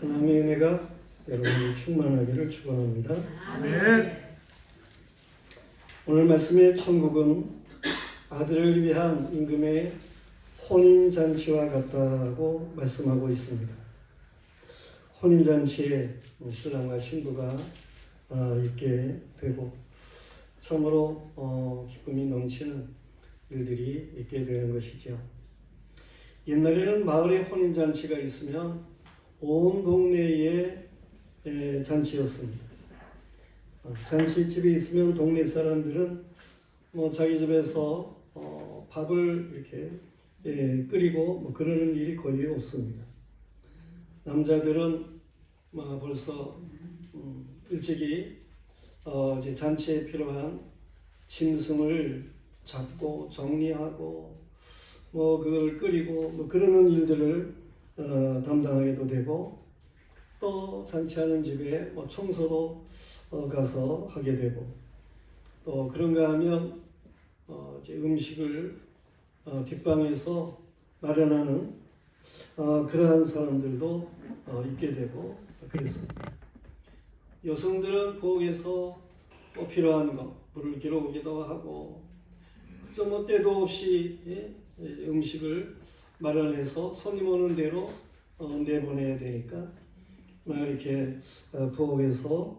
하나님의 은혜가 여러분이 충만하기를 축원합니다. 아멘. 오늘 말씀의 천국은 아들을 위한 임금의 혼인잔치와 같다고 말씀하고 있습니다. 혼인잔치에 신랑과 신부가 있게 되고 참으로 기쁨이 넘치는 일들이 있게 되는 것이죠. 옛날에는 마을에 혼인잔치가 있으면 온 동네의 잔치였습니다. 잔치집에 있으면 동네 사람들은 자기 집에서 밥을 이렇게 끓이고 그러는 일이 거의 없습니다. 남자들은 벌써 일찍이 이제 잔치에 필요한 짐승을 잡고 정리하고 그걸 끓이고 그러는 일들을 담당하게도 되고, 또 잔치하는 집에 청소도 가서 하게 되고, 또 그런가 하면 이제 음식을 뒷방에서 마련하는 그러한 사람들도 있게 되고 그랬습니다. 여성들은 부엌에서 필요한 거 물을 길어오기도 하고, 그저 때도 없이 음식을 마련해서 손님 오는 대로 내보내야 되니까 이렇게 부엌에서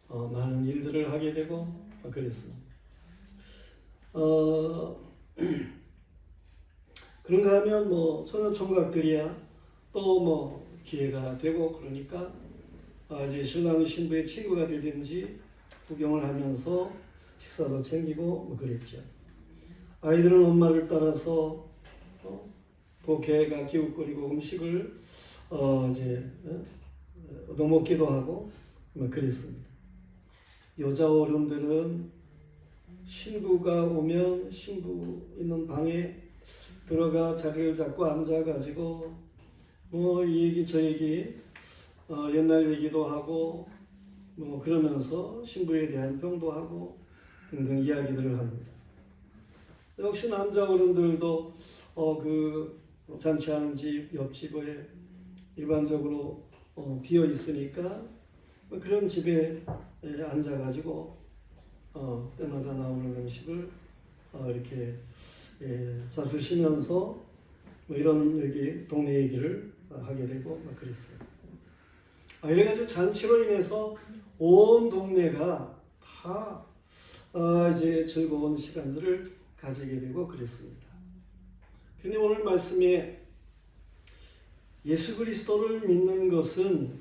많은 일들을 하게 되고 그랬습니다. 그런가 하면 처녀총각들이야 또 기회가 되고 그러니까 이제 신랑 신부의 친구가 되든지 구경을 하면서 식사도 챙기고 그랬죠. 아이들은 엄마를 따라서 개가 기웃거리고 음식을 이제 얻어먹기도 하고 그랬습니다. 여자 어른들은 신부가 오면 신부 있는 방에 들어가 자리를 잡고 앉아가지고 이 얘기 저 얘기 옛날 얘기도 하고 그러면서 신부에 대한 평도 하고 등등 이야기들을 합니다. 역시 남자 어른들도 그 잔치하는 집 옆집에 일반적으로 비어 있으니까 그런 집에 앉아가지고 때마다 나오는 음식을 이렇게 잡수시면서 이런 얘기, 동네 얘기를 하게 되고 그랬어요. 이래가지고 잔치로 인해서 온 동네가 다 이제 즐거운 시간들을 가지게 되고 그랬습니다. 근데 오늘 말씀에 예수 그리스도를 믿는 것은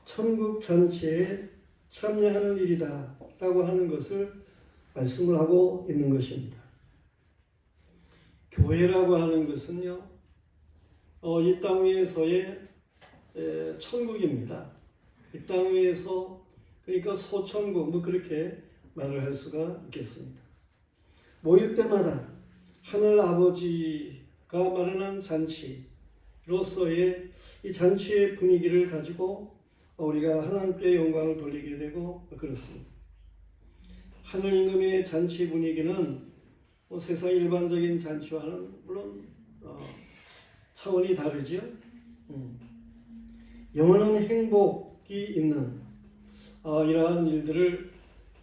천국 잔치에 참여하는 일이다 라고 하는 것을 말씀을 하고 있는 것입니다. 교회라고 하는 것은요, 이 땅 위에서의 천국입니다. 이 땅 위에서, 그러니까 소천국 그렇게 말을 할 수가 있겠습니다. 모일 때마다 하늘 아버지가 마련한 잔치로서의 이 잔치의 분위기를 가지고 우리가 하나님께 영광을 돌리게 되고 그렇습니다. 하늘 임금의 잔치 분위기는 세상 일반적인 잔치와는 물론 차원이 다르죠. 영원한 행복이 있는 이러한 일들을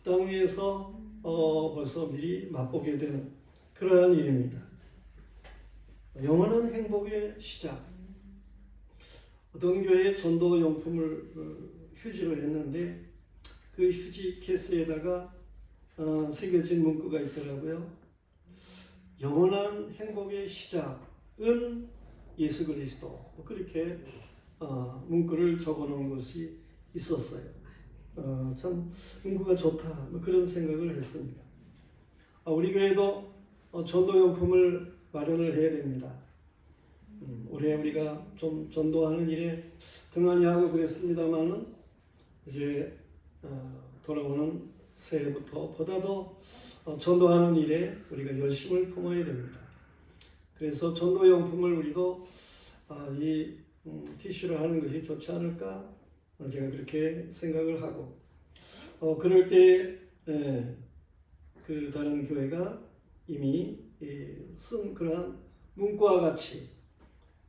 땅 위에서 벌써 미리 맛보게 되는 그러한 일입니다. 영원한 행복의 시작. 어떤 교회에 전도용품을 휴지를 했는데 그 휴지 케이스에다가 새겨진 문구가 있더라고요. 영원한 행복의 시작은 예수 그리스도. 그렇게 문구를 적어놓은 것이 있었어요. 참 문구가 좋다 그런 생각을 했습니다. 우리 교회도 전도용품을 마련을 해야 됩니다. 올해 우리가 좀 전도하는 일에 등한히 하고 그랬습니다만은 이제 돌아오는 새해부터 보다 더 전도하는 일에 우리가 열심을 품어야 됩니다. 그래서 전도용품을 우리도 이 티슈를 하는 것이 좋지 않을까 제가 그렇게 생각을 하고 그럴 때 그 다른 교회가 이미 쓴 그러한 문구와 같이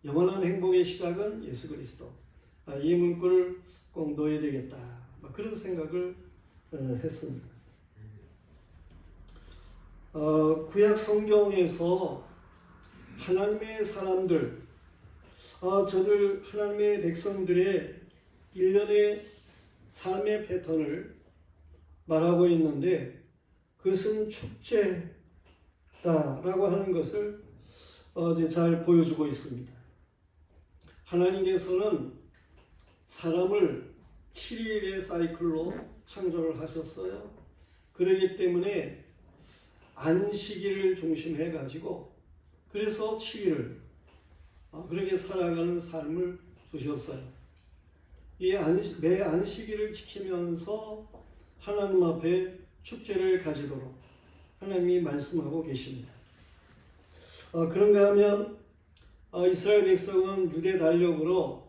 영원한 행복의 시작은 예수 그리스도, 이 문구를 꼭 넣어야 되겠다. 그런 생각을 했습니다. 구약 성경에서 하나님의 사람들, 저들 하나님의 백성들의 일련의 삶의 패턴을 말하고 있는데 그것은 축제다라고 하는 것을 이제 잘 보여주고 있습니다. 하나님께서는 사람을 7일의 사이클로 창조를 하셨어요. 그렇기 때문에 안식일을 중심해 가지고 그래서 7일을 그렇게 살아가는 삶을 주셨어요. 매 안식일을 지키면서 하나님 앞에 축제를 가지도록 하나님이 말씀하고 계십니다. 그런가 하면 이스라엘 백성은 유대 달력으로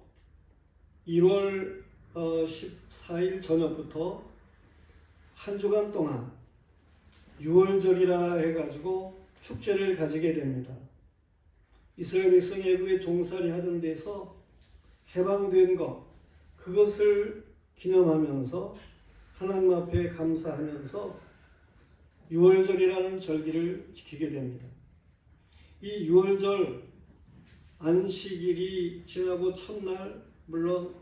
1월 14일 저녁부터 한 주간 동안 유월절이라 해가지고 축제를 가지게 됩니다. 이스라엘 백성이 애굽에 종살이 하던 데서 해방된 것, 그것을 기념하면서 하나님 앞에 감사하면서 유월절이라는 절기를 지키게 됩니다. 이 유월절 안식일이 지나고 첫날, 물론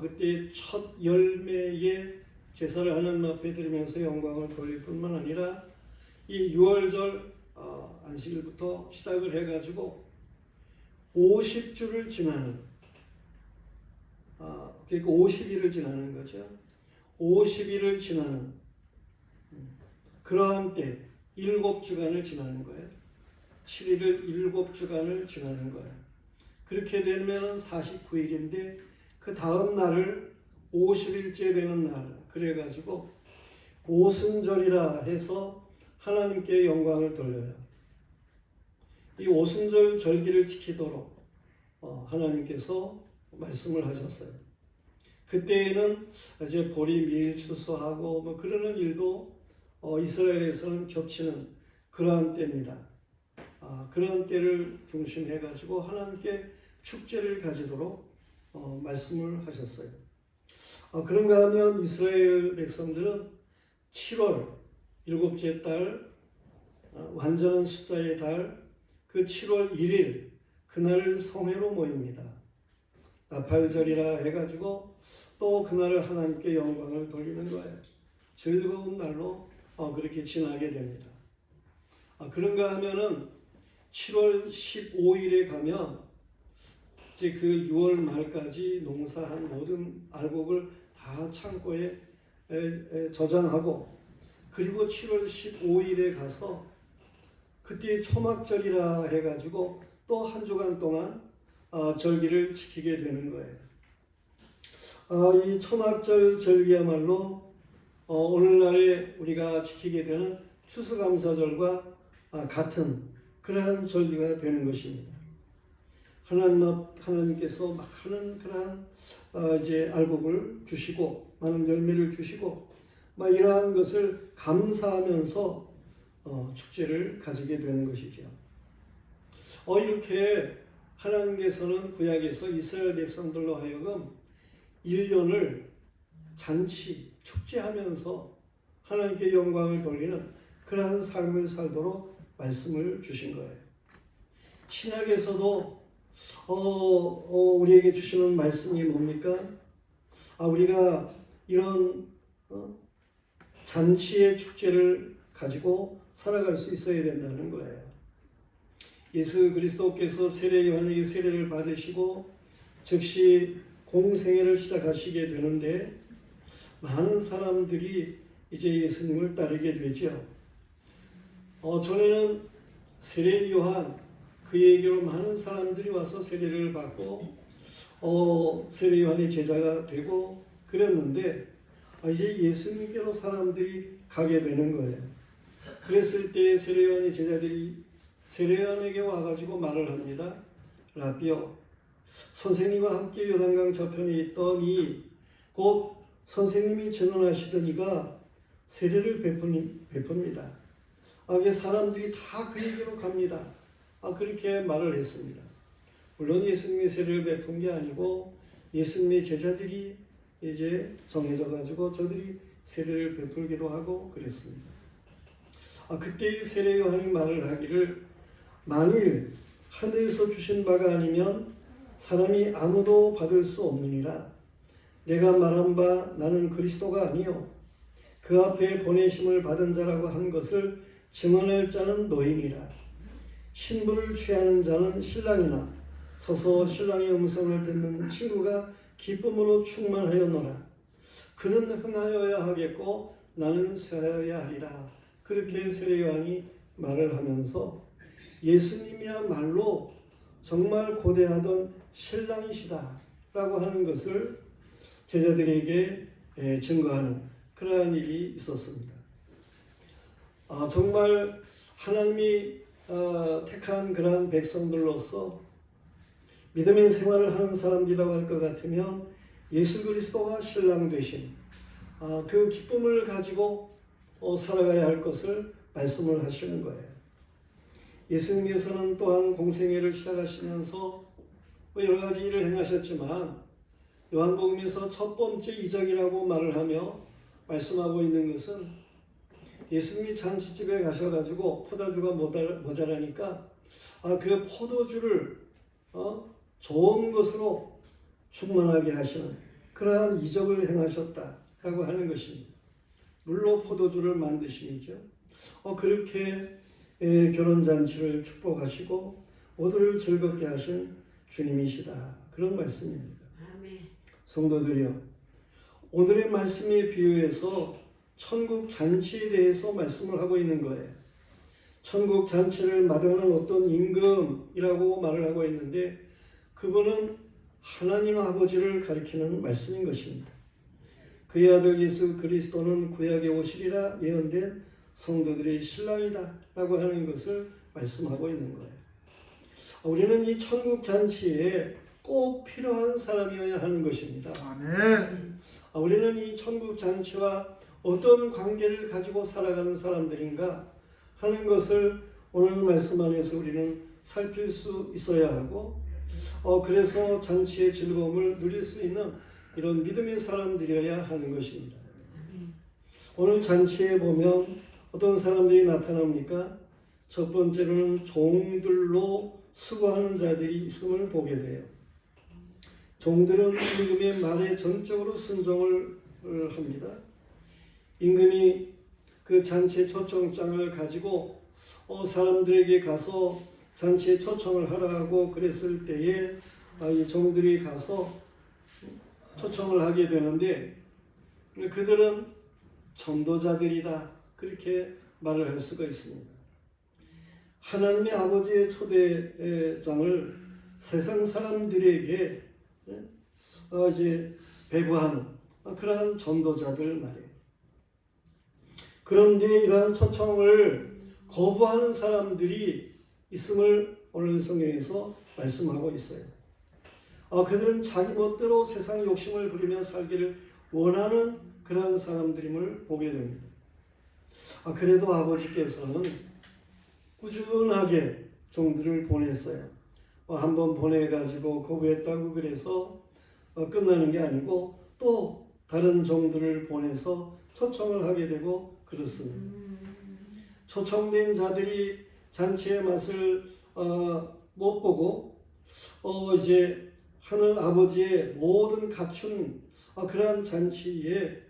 그때 첫 열매의 제사를 하나님 앞에 드리면서 영광을 돌릴 뿐만 아니라 이 유월절 안식일부터 시작을 해가지고 50주를 지나는 그러니까 50일을 지나는 거죠. 50일을 지나는 그러한 때 7주간을 지나는 거예요. 7일을 7주간을 지나는 거예요. 그렇게 되면 49일인데 그 다음 날을 50일째 되는 날 그래가지고 오순절이라 해서 하나님께 영광을 돌려요. 이 오순절 절기를 지키도록 하나님께서 말씀을 하셨어요. 그때에는 이제 보리 밀 추수하고 그러는 일도 이스라엘에서는 겹치는 그러한 때입니다. 그런 때를 중심해 가지고 하나님께 축제를 가지도록 말씀을 하셨어요. 그런가 하면 이스라엘 백성들은 7월 7째 달 완전한 숫자의 달 그 7월 1일 그날을 성회로 모입니다. 나팔절이라 해가지고 또 그날을 하나님께 영광을 돌리는 거예요. 즐거운 날로 그렇게 지나게 됩니다. 그런가 하면은 7월 15일에 가면 이제 그 6월 말까지 농사한 모든 알곡을 다 창고에 저장하고 그리고 7월 15일에 가서 그때 초막절이라 해가지고 또 한 주간 동안 절기를 지키게 되는 거예요. 이 초막절 절기야말로 오늘날에 우리가 지키게 되는 추수감사절과 같은 그러한 절기가 되는 것입니다. 하나님께서 많은 그러한 이제 알곡을 주시고 많은 열매를 주시고 이러한 것을 감사하면서 축제를 가지게 되는 것이죠. 이렇게 하나님께서는 구약에서 이스라엘 백성들로 하여금 1년을 잔치, 축제하면서 하나님께 영광을 돌리는 그러한 삶을 살도록 말씀을 주신 거예요. 신약에서도 우리에게 주시는 말씀이 뭡니까? 우리가 이런 잔치의 축제를 가지고 살아갈 수 있어야 된다는 거예요. 예수 그리스도께서 세례 요한에게 세례를 받으시고 즉시 공생애를 시작하시게 되는데 많은 사람들이 이제 예수님을 따르게 되죠. 전에는 세례 요한 그에게로 많은 사람들이 와서 세례를 받고 세례 요한의 제자가 되고 그랬는데 이제 예수님께로 사람들이 가게 되는 거예요. 그랬을 때 세례 요한의 제자들이 세례 요한에게 와가지고 말을 합니다. 라비요, 선생님과 함께 요단강 저편에 있더니 곧 선생님이 전언하시던 이가 세례를 베풉니다. 이게 사람들이 다 그에게로 갑니다. 그렇게 말을 했습니다. 물론 예수님이 세례를 베푼 게 아니고 예수님의 제자들이 이제 정해져 가지고 저들이 세례를 베풀기도 하고 그랬습니다. 그때 세례 요한이 말을 하기를 만일 하늘에서 주신 바가 아니면 사람이 아무도 받을 수 없느니라. 내가 말한 바 나는 그리스도가 아니요 그 앞에 보내심을 받은 자라고 한 것을 증언할 자는 너희니라. 신부를 취하는 자는 신랑이나 서서 신랑의 음성을 듣는 친구가 기쁨으로 충만하였노라. 그는 흥하여야 하겠고 나는 쇠하여야 하리라. 그렇게 세례 요한이 말을 하면서 예수님이야말로 정말 고대하던 신랑이시다 라고 하는 것을 제자들에게 증거하는 그러한 일이 있었습니다. 정말 하나님이 택한 그러한 백성들로서 믿음의 생활을 하는 사람들이라고 할 것 같으면 예수 그리스도가 신랑 되신 그 기쁨을 가지고 살아가야 할 것을 말씀을 하시는 거예요. 예수님께서는 또한 공생애를 시작하시면서 여러 가지 일을 행하셨지만 요한복음에서 첫 번째 이적이라고 말을 하며 말씀하고 있는 것은 예수님이 잔치집에 가셔가지고 포도주가 모자라니까 그 포도주를 좋은 것으로 충만하게 하시는 그러한 이적을 행하셨다라고 하는 것입니다. 물로 포도주를 만드심이죠. 그렇게 결혼잔치를 축복하시고 모두를 즐겁게 하신 주님이시다. 그런 말씀입니다. 아멘. 성도들이여, 오늘의 말씀에 비유해서 천국 잔치에 대해서 말씀을 하고 있는 거예요. 천국 잔치를 마련한 어떤 임금이라고 말을 하고 있는데 그분은 하나님 아버지를 가리키는 말씀인 것입니다. 그의 아들 예수 그리스도는 구약에 오시리라 예언된 성도들의 신랑이다 라고 하는 것을 말씀하고 있는 거예요. 우리는 이 천국 잔치에 꼭 필요한 사람이어야 하는 것입니다. 아멘. 우리는 이 천국 잔치와 어떤 관계를 가지고 살아가는 사람들인가 하는 것을 오늘 말씀 안에서 우리는 살필 수 있어야 하고 그래서 잔치의 즐거움을 누릴 수 있는 이런 믿음의 사람들이어야 하는 것입니다. 오늘 잔치에 보면 어떤 사람들이 나타납니까? 첫 번째로는 종들로 수고하는 자들이 있음을 보게 돼요. 종들은 임금의 말에 전적으로 순종을 합니다. 임금이 그 잔치의 초청장을 가지고 사람들에게 가서 잔치에 초청을 하라고 그랬을 때에 이 종들이 가서 초청을 하게 되는데 그들은 전도자들이다 그렇게 말을 할 수가 있습니다. 하나님의 아버지의 초대장을 세상 사람들에게 이제 배부하는 그러한 전도자들 말이에요. 그런데 이러한 초청을 거부하는 사람들이 있음을 오늘 성경에서 말씀하고 있어요. 그들은 자기 멋대로 세상 욕심을 부리며 살기를 원하는 그러한 사람들임을 보게 됩니다. 그래도 아버지께서는 꾸준하게 종들을 보냈어요. 한번 보내가지고 거부했다고 그래서 끝나는 게 아니고 또 다른 종들을 보내서 초청을 하게 되고 그렇습니다. 초청된 자들이 잔치의 맛을 못 보고 이제 하늘 아버지의 모든 갖춘 그러한 잔치에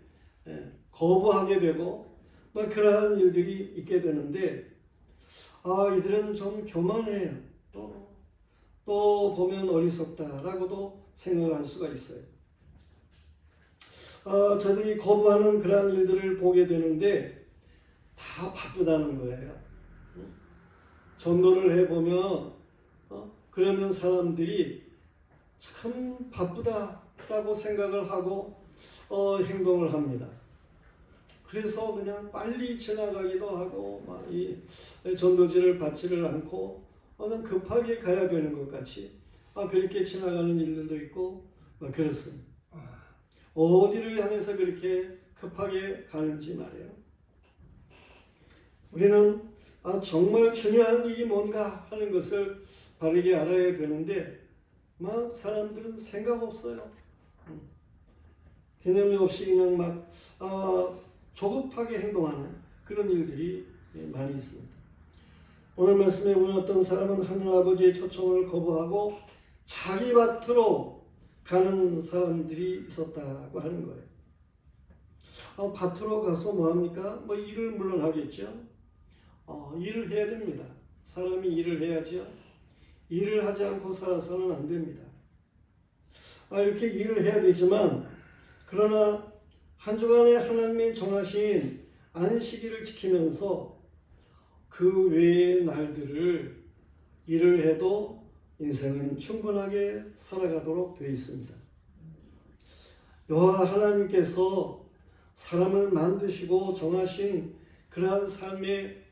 거부하게 되고 그러한 일들이 있게 되는데 이들은 좀 교만해요. 또 보면 어리석다라고도 생각할 수가 있어요. 저들이 거부하는 그러한 일들을 보게 되는데 다 바쁘다는 거예요. 전도를 해보면 그러면 사람들이 참 바쁘다라고 생각을 하고 행동을 합니다. 그래서 그냥 빨리 지나가기도 하고 이 전도지를 받지를 않고 급하게 가야 되는 것 같이 그렇게 지나가는 일들도 있고 그렇습니다. 어디를 향해서 그렇게 급하게 가는지 말이에요. 우리는 정말 중요한 일이 뭔가 하는 것을 바르게 알아야 되는데 사람들은 생각 없어요. 개념이 없이 그냥 막 조급하게 행동하는 그런 일들이 많이 있습니다. 오늘 말씀에 보면 어떤 사람은 하늘 아버지의 초청을 거부하고 자기 밭으로 가는 사람들이 있었다고 하는 거예요. 밭으로 가서 뭐합니까? 일을 물론 하겠죠. 일을 해야 됩니다. 사람이 일을 해야죠. 일을 하지 않고 살아서는 안 됩니다. 이렇게 일을 해야 되지만 그러나 한 주간에 하나님이 정하신 안식일을 지키면서 그 외의 날들을 일을 해도 인생은 충분하게 살아가도록 되어 있습니다. 여호와 하나님께서 사람을 만드시고 정하신 그러한 삶의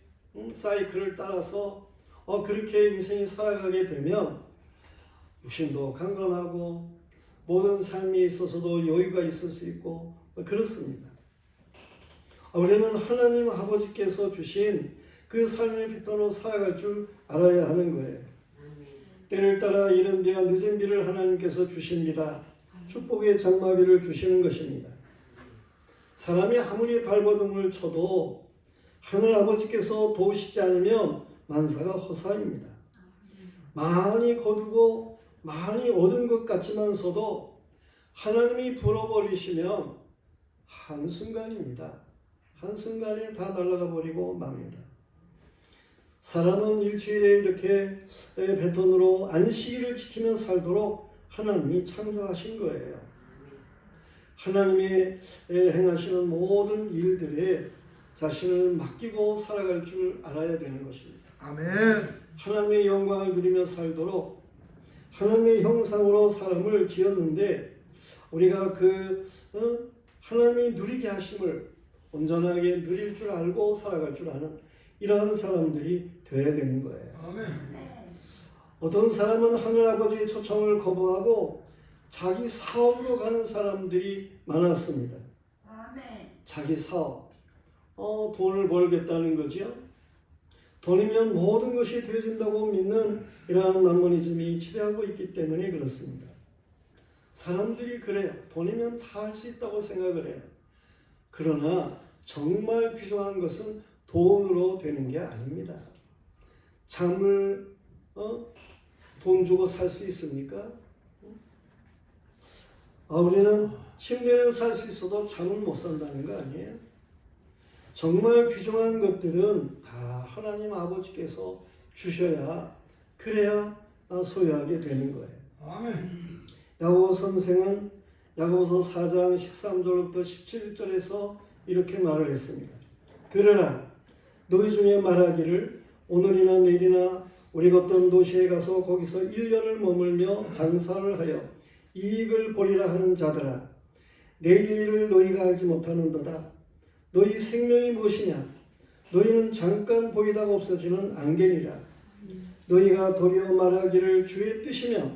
사이클을 따라서 그렇게 인생이 살아가게 되면 육신도 강건하고 모든 삶에 있어서도 여유가 있을 수 있고 그렇습니다. 우리는 하나님 아버지께서 주신 그 삶의 패턴으로 살아갈 줄 알아야 하는 거예요. 때를 따라 이른 비와 늦은 비를 하나님께서 주십니다. 축복의 장마비를 주시는 것입니다. 사람이 아무리 발버둥을 쳐도 하늘 아버지께서 도우시지 않으면 만사가 허사입니다. 많이 거두고 많이 얻은 것 같지만서도 하나님이 불어버리시면 한순간입니다. 한순간에 다 날아가 버리고 맙니다. 사람은 일주일에 이렇게 패턴으로 안식일을 지키며 살도록 하나님이 창조하신 거예요. 하나님이 행하시는 모든 일들에 자신을 맡기고 살아갈 줄 알아야 되는 것입니다. 아멘. 하나님의 영광을 누리며 살도록 하나님의 형상으로 사람을 지었는데 우리가 하나님이 누리게 하심을 온전하게 누릴 줄 알고 살아갈 줄 아는 이러한 사람들이 되어야 되는 거예요. 아멘. 어떤 사람은 하늘 아버지의 초청을 거부하고 자기 사업으로 가는 사람들이 많았습니다. 아멘. 자기 사업, 돈을 벌겠다는 거죠. 돈이면 모든 것이 되어진다고 믿는 이러한 만모니즘이 지배하고 있기 때문에 그렇습니다. 사람들이 그래요. 돈이면 다 할 수 있다고 생각을 해요. 그러나 정말 귀중한 것은 돈으로 되는 게 아닙니다. 잠을 돈 주고 살 수 있습니까? 우리는 침대는 살 수 있어도 잠은 못 산다는 거 아니에요? 정말 귀중한 것들은 다 하나님 아버지께서 주셔야 그래야 소유하게 되는 거예요. 아멘. 야고보 선생은 야고보서 4장 13절부터 17절에서 이렇게 말을 했습니다. 들으라, 너희 중에 말하기를 오늘이나 내일이나 우리가 어떤 도시에 가서 거기서 1년을 머물며 장사를 하여 이익을 보리라 하는 자들아, 내일 일을 너희가 알지 못하는도다. 너희 생명이 무엇이냐? 너희는 잠깐 보이다가 없어지는 안개니라. 너희가 도리어 말하기를 주의 뜻이며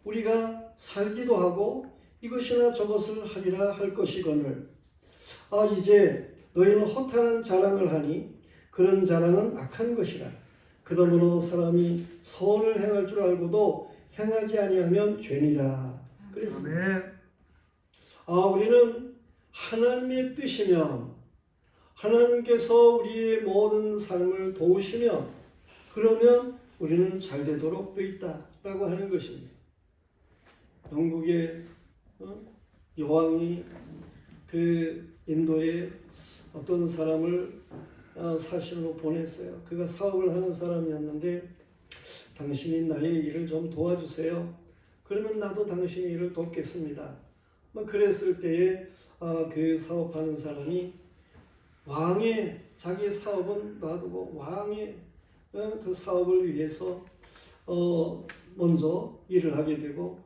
우리가 살기도 하고 이것이나 저것을 하리라 할 것이거늘 이제 너희는 허탄한 자랑을 하니 그런 자랑은 악한 것이라. 그러므로 사람이 선을 행할 줄 알고도 행하지 아니하면 죄니라. 그랬습니다. 우리는 하나님의 뜻이면 하나님께서 우리의 모든 삶을 도우시면 그러면 우리는 잘 되도록 되어 있다라고 하는 것입니다. 영국의 여왕이 인도에 어떤 사람을 사신으로 보냈어요. 그가 사업을 하는 사람이었는데 당신이 나의 일을 좀 도와주세요. 그러면 나도 당신의 일을 돕겠습니다. 그랬을 때에 그 사업하는 사람이 왕의 자기의 사업은 놔두고 왕의 그 사업을 위해서 먼저 일을 하게 되고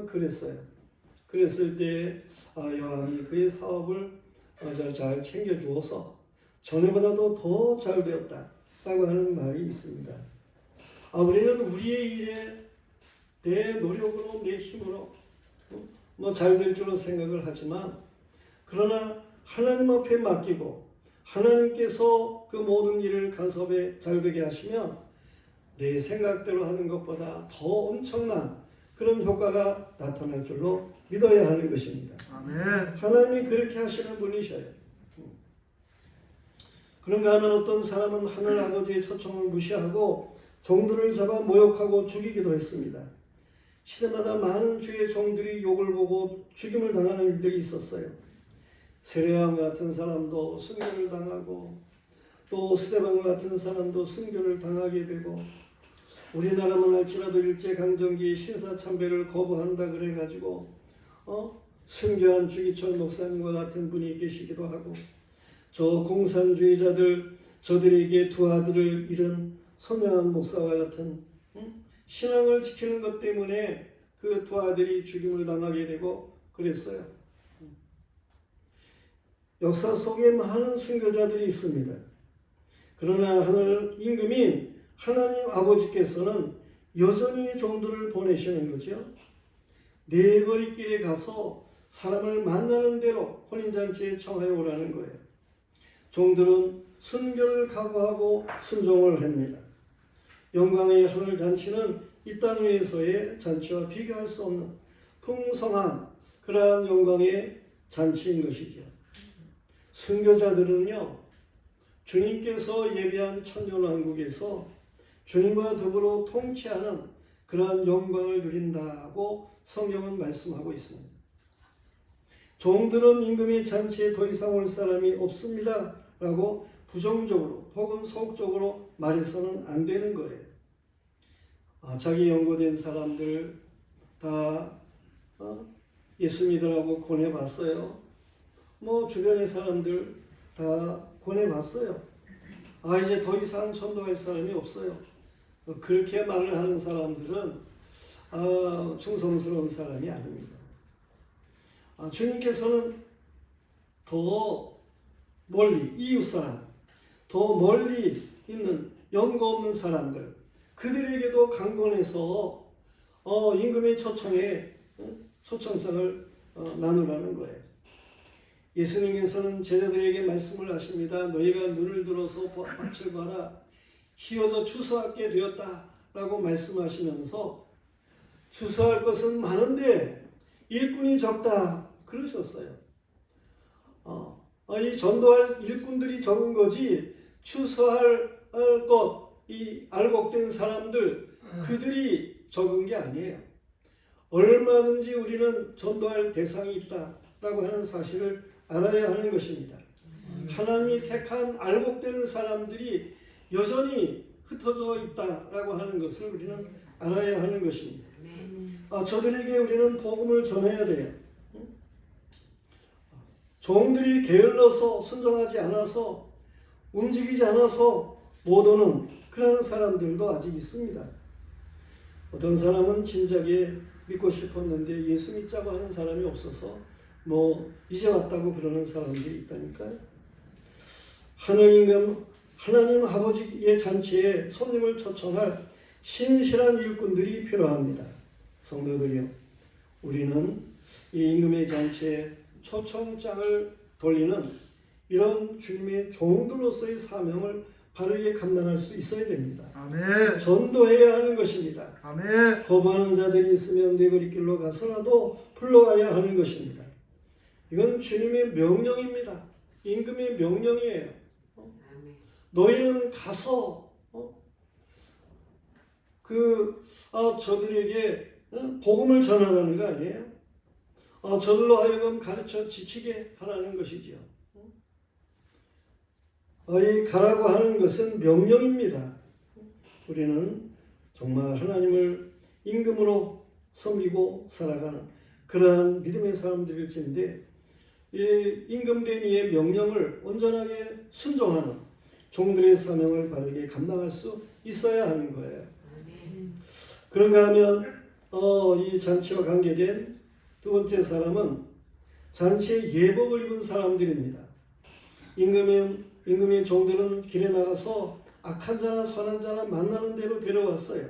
그랬어요. 그랬을 때 여왕이 그의 사업을 잘 챙겨주어서 전에보다도 더 잘 되었다라고 하는 말이 있습니다. 우리는 우리의 일에 내 노력으로 내 힘으로 잘 될 줄로 생각을 하지만 그러나 하나님 앞에 맡기고 하나님께서 그 모든 일을 간섭에 잘 되게 하시면 내 생각대로 하는 것보다 더 엄청난 그런 효과가 나타날 줄로 믿어야 하는 것입니다. 아멘. 하나님이 그렇게 하시는 분이셔요. 그런가 하면 어떤 사람은 하늘 아버지의 초청을 무시하고 종들을 잡아 모욕하고 죽이기도 했습니다. 시대마다 많은 주의 종들이 욕을 보고 죽임을 당하는 일들이 있었어요. 세례요한 같은 사람도 순교를 당하고 또 스데반 같은 사람도 순교를 당하게 되고 우리나라만 할지라도 일제강점기 신사참배를 거부한다 그래가지고 순교한 주기철 목사님과 같은 분이 계시기도 하고 저 공산주의자들 저들에게 두 아들을 잃은 선영한 목사와 같은 신앙을 지키는 것 때문에 그 두 아들이 죽임을 당하게 되고 그랬어요. 역사 속에 많은 순교자들이 있습니다. 그러나 하늘 임금인 하나님 아버지께서는 여전히 종들을 보내시는 거죠. 네거리길에 가서 사람을 만나는 대로 혼인잔치에 청하여 오라는 거예요. 종들은 순교를 각오하고 순종을 합니다. 영광의 하늘잔치는 이 땅 위에서의 잔치와 비교할 수 없는 풍성한 그러한 영광의 잔치인 것이죠. 순교자들은요, 주님께서 예비한 천년왕국에서 주님과 더불어 통치하는 그러한 영광을 누린다고 성경은 말씀하고 있습니다. 종들은 임금의 잔치에 더 이상 올 사람이 없습니다 라고 부정적으로 혹은 소극적으로 말해서는 안 되는 거예요. 자기 연고된 사람들 다 예수 믿으라고 권해봤어요. 주변의 사람들 다 권해봤어요. 이제 더 이상 전도할 사람이 없어요. 그렇게 말을 하는 사람들은 충성스러운 사람이 아닙니다. 주님께서는 더 멀리 이웃사람, 더 멀리 있는 연고 없는 사람들 그들에게도 강권해서 임금의 초청에 초청장을 나누라는 거예요. 예수님께서는 제자들에게 말씀을 하십니다. 너희가 눈을 들어서 밭을 봐라. 희어져 추수하게 되었다라고 말씀하시면서 추수할 것은 많은데 일꾼이 적다 그러셨어요. 이 전도할 일꾼들이 적은 거지 추수할 것, 이 알곡된 사람들 그들이 적은 게 아니에요. 얼마든지 우리는 전도할 대상이 있다라고 하는 사실을 알아야 하는 것입니다. 하나님이 택한 알곡되는 사람들이 여전히 흩어져 있다라고 하는 것을 우리는 알아야 하는 것입니다. 저들에게 우리는 복음을 전해야 돼요. 종들이 게을러서 순종하지 않아서 움직이지 않아서 못 오는 그런 사람들도 아직 있습니다. 어떤 사람은 진작에 믿고 싶었는데 예수 믿자고 하는 사람이 없어서 이제 왔다고 그러는 사람들이 있다니까요. 하나님 아버지의 잔치에 손님을 초청할 신실한 일꾼들이 필요합니다. 성도들이요, 우리는 이 임금의 잔치에 초청장을 돌리는 이런 주님의 종들로서의 사명을 바르게 감당할 수 있어야 됩니다. 아멘. 전도해야 하는 것입니다. 아멘. 거부하는 자들이 있으면 네거리길로 가서라도 불러와야 하는 것입니다. 이건 주님의 명령입니다. 임금의 명령이에요. 너희는 가서 저들에게 복음을 전하라는 거 아니에요? 저들로 하여금 가르쳐 지키게 하라는 것이지요. 가라고 하는 것은 명령입니다. 우리는 정말 하나님을 임금으로 섬기고 살아가는 그러한 믿음의 사람들일진데 이 임금된 이의 명령을 온전하게 순종하는 종들의 사명을 바르게 감당할 수 있어야 하는 거예요. 그런가 하면 이 잔치와 관계된 두 번째 사람은 잔치에 예복을 입은 사람들입니다. 임금의 종들은 길에 나가서 악한 자나 선한 자나 만나는 대로 데려왔어요.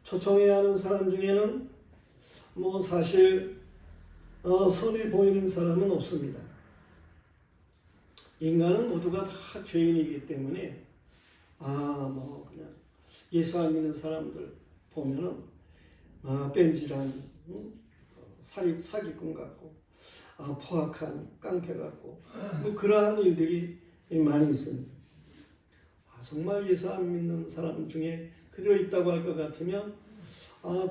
초청해야 하는 사람 중에는 사실 선해 보이는 사람은 없습니다. 인간은 모두가 다 죄인이기 때문에 그냥 예수 안 믿는 사람들 보면은 뺀질한 사기꾼 같고 포악한 깡패 같고 뭐 그러한 일들이 많이 있습니다. 정말 예수 안 믿는 사람 중에 그대로 있다고 할 것 같으면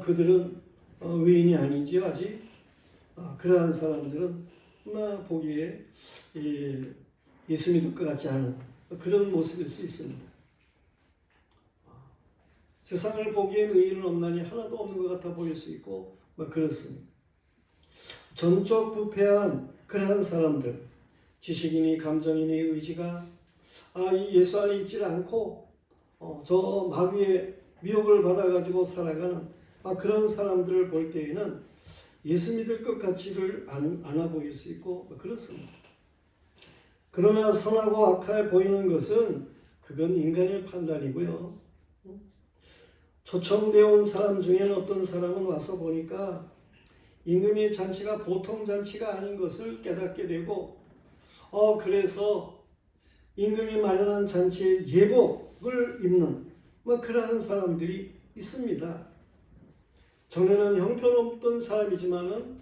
그들은 의인이 아니지요 아직. 그러한 사람들은 보기에 예수 믿을 것 같지 않은 그런 모습일 수 있습니다. 세상을 보기엔 의인은 없나니 하나도 없는 것 같아 보일 수 있고 그렇습니다. 전적 부패한 그러한 사람들, 지식인이 감정인이 의지가 이 예수 안에 있지를 않고 저 마귀의 미혹을 받아가지고 살아가는 그런 사람들을 볼 때에는 예수 믿을 것 같지를 않아 보일 수 있고 그렇습니다. 그러나 선하고 악해 보이는 것은 그건 인간의 판단이고요. 초청되어 온 사람 중에는 어떤 사람은 와서 보니까 임금의 잔치가 보통 잔치가 아닌 것을 깨닫게 되고 그래서 임금이 마련한 잔치에 예복을 입는 그러한 사람들이 있습니다. 전에는 형편없던 사람이지만은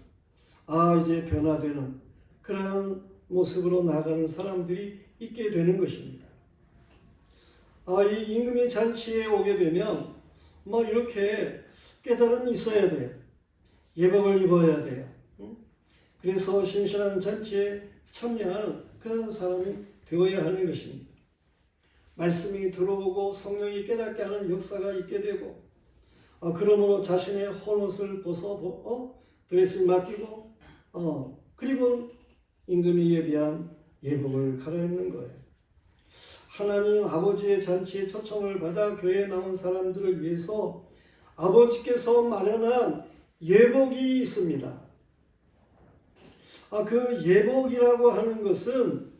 이제 변화되는 그러한 모습으로 나가는 사람들이 있게 되는 것입니다. 이 임금의 잔치에 오게 되면 이렇게 깨달음이 있어야 돼요. 예복을 입어야 돼요. 그래서 신실한 잔치에 참여하는 그런 사람이 되어야 하는 것입니다. 말씀이 들어오고 성령이 깨닫게 하는 역사가 있게 되고 그러므로 자신의 헌옷을 벗어 드레스를 맡기고 그리고 임금이 예비한 예복을 갈아입는 거예요. 하나님 아버지의 잔치에 초청을 받아 교회에 나온 사람들을 위해서 아버지께서 마련한 예복이 있습니다. 그 예복이라고 하는 것은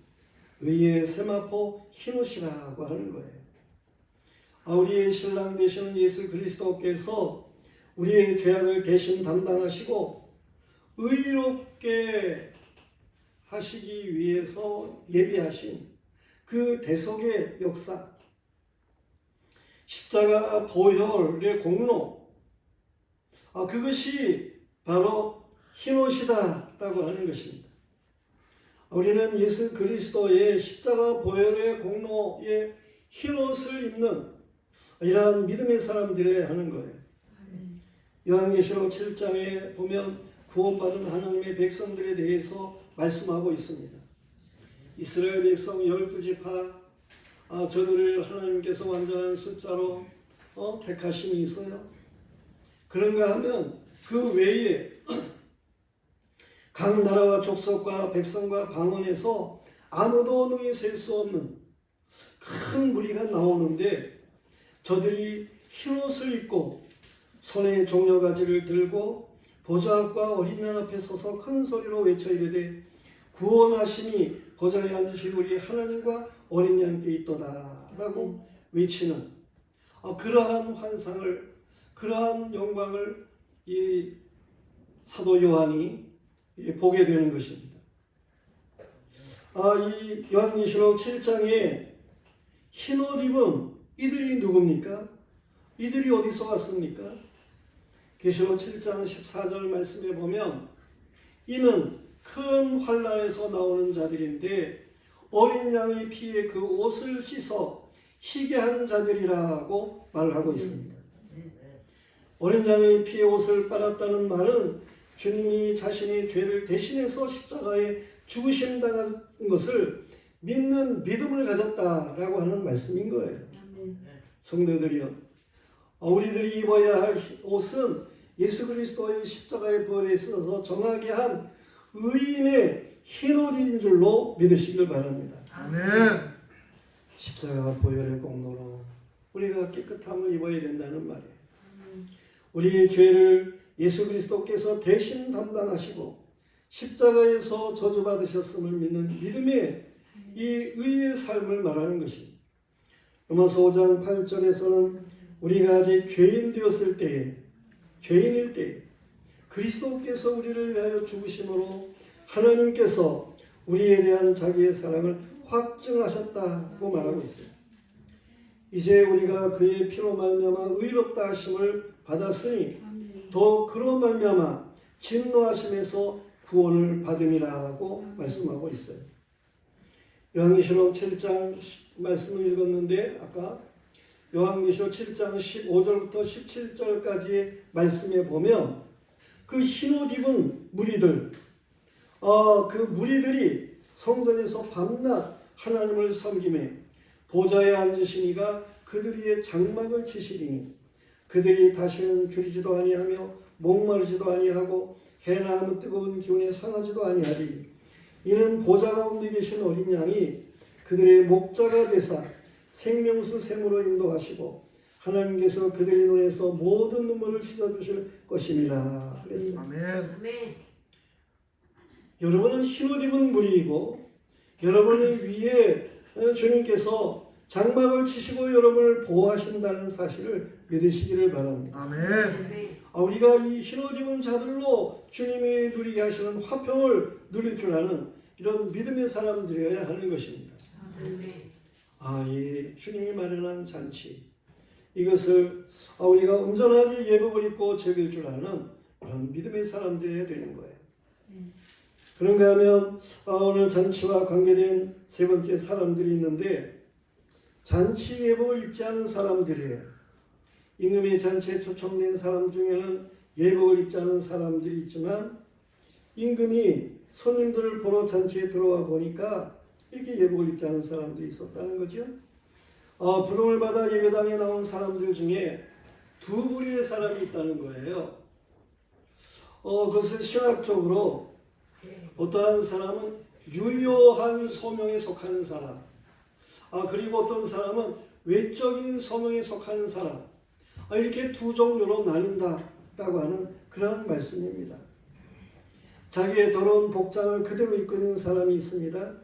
의의 세마포 흰옷이라고 하는 거예요. 우리의 신랑 되시는 예수 그리스도께서 우리의 죄악을 대신 담당하시고 의롭게 하시기 위해서 예비하신 그 대속의 역사, 십자가 보혈의 공로, 그것이 바로 흰옷이다라고 하는 것입니다. 우리는 예수 그리스도의 십자가 보혈의 공로의 흰옷을 입는 이러한 믿음의 사람들이 하는 거예요. 요한계시록 7장에 보면 구원받은 하나님의 백성들에 대해서 말씀하고 있습니다. 이스라엘 백성 12지파 저들을 하나님께서 완전한 숫자로 택하심이 있어요. 그런가 하면 그 외에 각 나라와 족속과 백성과 방언에서 아무도 능히 셀 수 없는 큰 무리가 나오는데 저들이 흰옷을 입고 손에 종려가지를 들고 보좌 앞과 어린 양 앞에 서서 큰 소리로 외쳐 이르되 구원하심이 보좌에 앉으신 우리 하나님과 어린 양께 있도다 라고 외치는 그러한 환상을, 그러한 영광을 이 사도 요한이 보게 되는 것입니다. 이 요한계시록 7장에 흰옷 입은 이들이 누굽니까? 이들이 어디서 왔습니까? 계시록 7장 14절 말씀에 보면 이는 큰 환난에서 나오는 자들인데 어린 양의 피에 그 옷을 씻어 희게 한 자들이라고 말하고 있습니다. 어린 양의 피에 옷을 빨았다는 말은 주님이 자신의 죄를 대신해서 십자가에 죽으심당한 것을 믿는 믿음을 가졌다라고 하는 말씀인 거예요. 성도들이요, 우리들이 입어야 할 옷은 예수 그리스도의 십자가의 벌에 있어서 정하게 한 의인의 흰옷인 줄로 믿으시길 바랍니다. 아멘. 십자가 보혈의 공로로 우리가 깨끗함을 입어야 된다는 말이에요. 우리의 죄를 예수 그리스도께서 대신 담당하시고 십자가에서 저주받으셨음을 믿는 믿음의 이 의의 삶을 말하는 것입니다. 로마서 5장 8절에서는 우리가 아직 죄인 되었을 때에, 죄인일 때에 그리스도께서 우리를 위하여 죽으심으로 하나님께서 우리에 대한 자기의 사랑을 확증하셨다고 말하고 있어요. 이제 우리가 그의 피로 말미암아 의롭다 하심을 받았으니 더 그런 말미암아 진노하심에서 구원을 받음이라고 말씀하고 있어요. 요한계시록 7장 말씀을 읽었는데 아까 요한계시록 7장 15절부터 17절까지의 말씀에 보면 그 흰옷 입은 무리들, 그 무리들이 성전에서 밤낮 하나님을 섬기매 보좌에 앉으시니가 그들의 장막을 치시리니 그들이 다시는 줄이지도 아니하며 목마르지도 아니하고 해나 아무 뜨거운 기운에 상하지도 아니하리. 이는 보좌 가운데 계신 어린 양이 그들의 목자가 되사 생명수 샘으로 인도하시고 하나님께서 그들의 눈에서 모든 눈물을 씻어주실 것임이라 그랬습니다. 아멘. 여러분은 흰옷 입은 무리이고 여러분의 위에 주님께서 장막을 치시고 여러분을 보호하신다는 사실을 믿으시기를 바랍니다. 아멘. 우리가 이 흰옷 입은 자들로 주님이 누리게 하시는 화평을 누릴 줄 아는 이런 믿음의 사람들이어야 하는 것입니다. 이 주님이 마련한 잔치, 이것을 우리가 온전하게 예복을 입고 즐길 줄 아는 그런 믿음의 사람들이어야 되는 거예요. 그런가 하면 오늘 잔치와 관계된 세 번째 사람들이 있는데 잔치 예복을 입지 않은 사람들이에요. 임금의 잔치에 초청된 사람 중에는 예복을 입지 않은 사람들이 있지만 임금이 손님들을 보러 잔치에 들어와 보니까 이렇게 예복을 입지 않은 사람들이 있었다는 거죠. 부름을 받아 예배당에 나온 사람들 중에 두 부류의 사람이 있다는 거예요. 그것을 신학적으로 어떠한 사람은 유효한 소명에 속하는 사람, 그리고 어떤 사람은 외적인 소명에 속하는 사람, 이렇게 두 종류로 나뉜다라고 하는 그런 말씀입니다. 자기의 더러운 복장을 그대로 입고 있는 사람이 있습니다.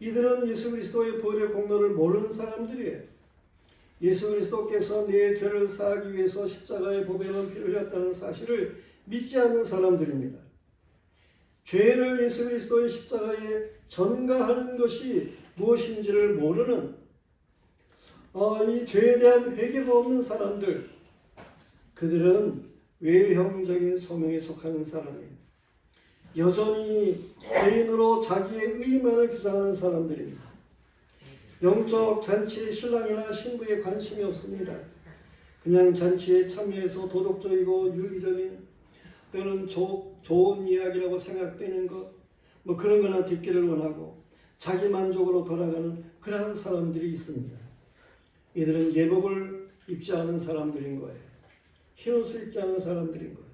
이들은 예수 그리스도의 부활의 공로를 모르는 사람들이에요. 예수 그리스도께서 내 죄를 사하기 위해서 십자가의 보배는 피를 흘렸다는 사실을 믿지 않는 사람들입니다. 죄를 예수 그리스도의 십자가에 전가하는 것이 무엇인지를 모르는 이 죄에 대한 회개가 없는 사람들, 그들은 외형적인 소명에 속하는 사람이에요. 여전히 개인으로 자기의 의만을 주장하는 사람들입니다. 영적 잔치에 신랑이나 신부에 관심이 없습니다. 그냥 잔치에 참여해서 도덕적이고 윤리적인 또는 좋은 이야기라고 생각되는 것, 그런 거나 듣기를 원하고 자기 만족으로 돌아가는 그러한 사람들이 있습니다. 이들은 예복을 입지 않은 사람들인 거예요. 흰옷을 입지 않은 사람들인 거예요.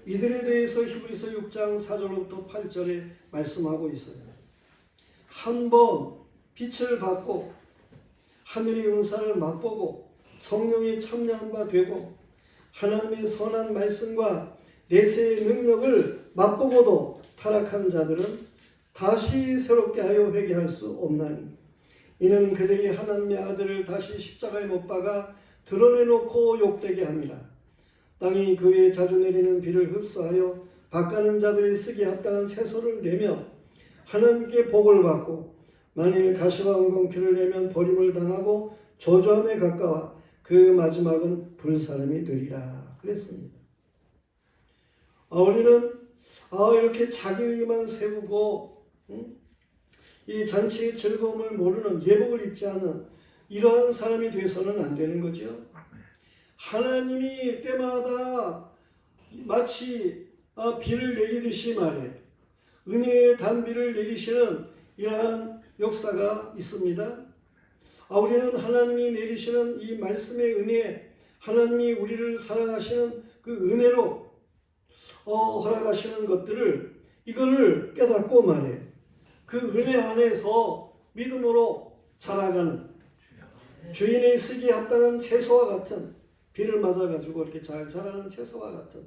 이들에 대해서 히브리서 6장 4절부터 8절에 말씀하고 있어요. 한번 빛을 받고 하늘의 은사를 맛보고 성령이 참여한 바 되고 하나님의 선한 말씀과 내세의 능력을 맛보고도 타락한 자들은 다시 새롭게 하여 회개할 수 없나니 이는 그들이 하나님의 아들을 다시 십자가에 못 박아 드러내놓고 욕되게 합니다. 땅이 그 위에 자주 내리는 비를 흡수하여 밭가는 자들이 쓰기 합당한 채소를 내며 하나님께 복을 받고 만일 가시와 엉겅퀴를 내면 버림을 당하고 저주함에 가까워 그 마지막은 불사름이 되리라 그랬습니다. 우리는 이렇게 자기의만 세우고 이 잔치의 즐거움을 모르는 예복을 입지 않은 이러한 사람이 돼서는 안 되는 거죠. 하나님이 때마다 마치 비를 내리듯이 말해 은혜의 단비를 내리시는 이러한 역사가 있습니다. 우리는 하나님이 내리시는 이 말씀의 은혜, 하나님이 우리를 사랑하시는 그 은혜로 허락하시는 것들을 이거를 깨닫고 말해 그 은혜 안에서 믿음으로 자라가는 주인의 쓰기 합당한 채소와 같은 비를 맞아가지고 이렇게 잘 자라는 채소와 같은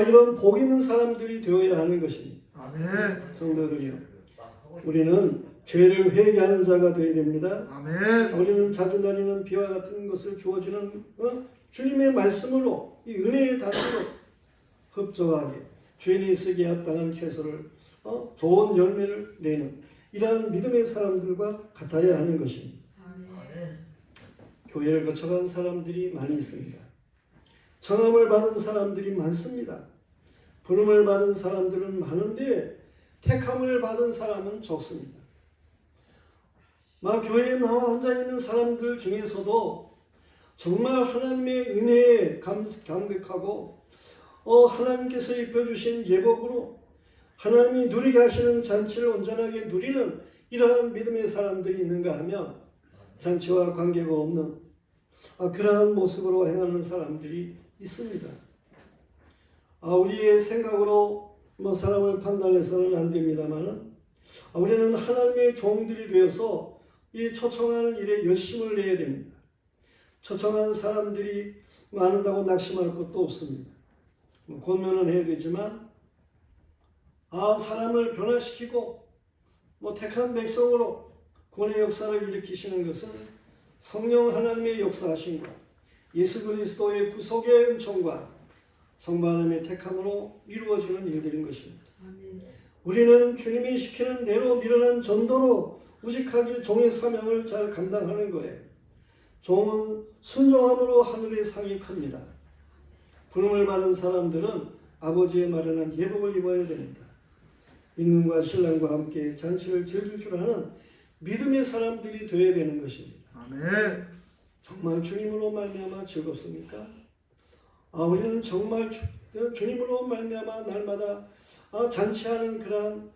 이런 복 있는 사람들이 되어야 하는 것입니다. 아멘. 성도들이요, 우리는 죄를 회개하는 자가 되어야 됩니다. 아멘. 우리는 자주 다니는 비와 같은 것을 주어지는 주님의 말씀으로 이 은혜의 단으로 흡족하게 주인이 쓰기에 합당한 채소를 좋은 열매를 내는 이러한 믿음의 사람들과 같아야 하는 것입니다. 아멘. 교회를 거쳐간 사람들이 많이 있습니다. 청함을 받은 사람들이 많습니다. 부름을 받은 사람들은 많은데 택함을 받은 사람은 적습니다. 교회에 나와 앉아있는 사람들 중에서도 정말 하나님의 은혜에 감격하고 하나님께서 입혀주신 예복으로 하나님이 누리게 하시는 잔치를 온전하게 누리는 이러한 믿음의 사람들이 있는가 하면 잔치와 관계가 없는 그러한 모습으로 행하는 사람들이 있습니다. 우리의 생각으로 사람을 판단해서는 안 됩니다만 우리는 하나님의 종들이 되어서 이 초청하는 일에 열심을 내야 됩니다. 초청한 사람들이 많다고 낙심할 것도 없습니다. 권면은 해야 되지만 사람을 변화시키고 택한 백성으로 구원의 역사를 일으키시는 것은 성령 하나님의 역사하심과 예수 그리스도의 구속의 은총과 성부 하나님의 택함으로 이루어지는 일들인 것입니다. 우리는 주님이 시키는 대로 미련한 전도로 우직하게 종의 사명을 잘 감당하는 거예요. 종은 순종함으로 하늘의 상이 큽니다. 부름을 받은 사람들은 아버지의 마련한 예복을 입어야 됩니다. 임금과 신랑과 함께 잔치를 즐길 줄 아는 믿음의 사람들이 되어야 되는 것입니다. 아멘. 정말 주님으로 말미암아 즐겁습니까? 우리는 정말 주님으로 말미암아 날마다 잔치하는 그러한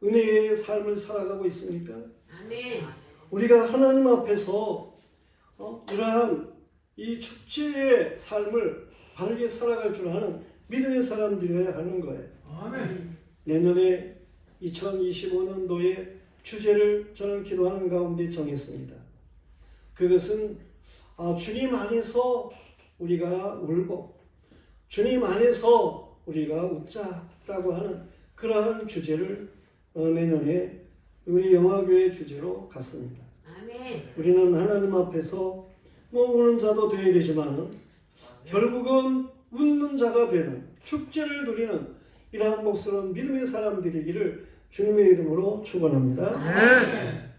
은혜의 삶을 살아가고 있습니까? 아멘. 우리가 하나님 앞에서 이러한 이 축제의 삶을 바르게 살아갈 줄 아는 믿음의 사람들이어야 하는 거예요. 아멘. 내년에 2025년도의 주제를 저는 기도하는 가운데 정했습니다. 그것은 주님 안에서 우리가 울고 주님 안에서 우리가 웃자라고 하는 그러한 주제를 내년에 우리 영화교회 주제로 갔습니다. 아멘. 우리는 하나님 앞에서 우는 자도 되어야 되지만 결국은 웃는 자가 되는 축제를 누리는 이러한 목스러운 믿음의 사람들이기를 주님의 이름으로 축원합니다. 아멘.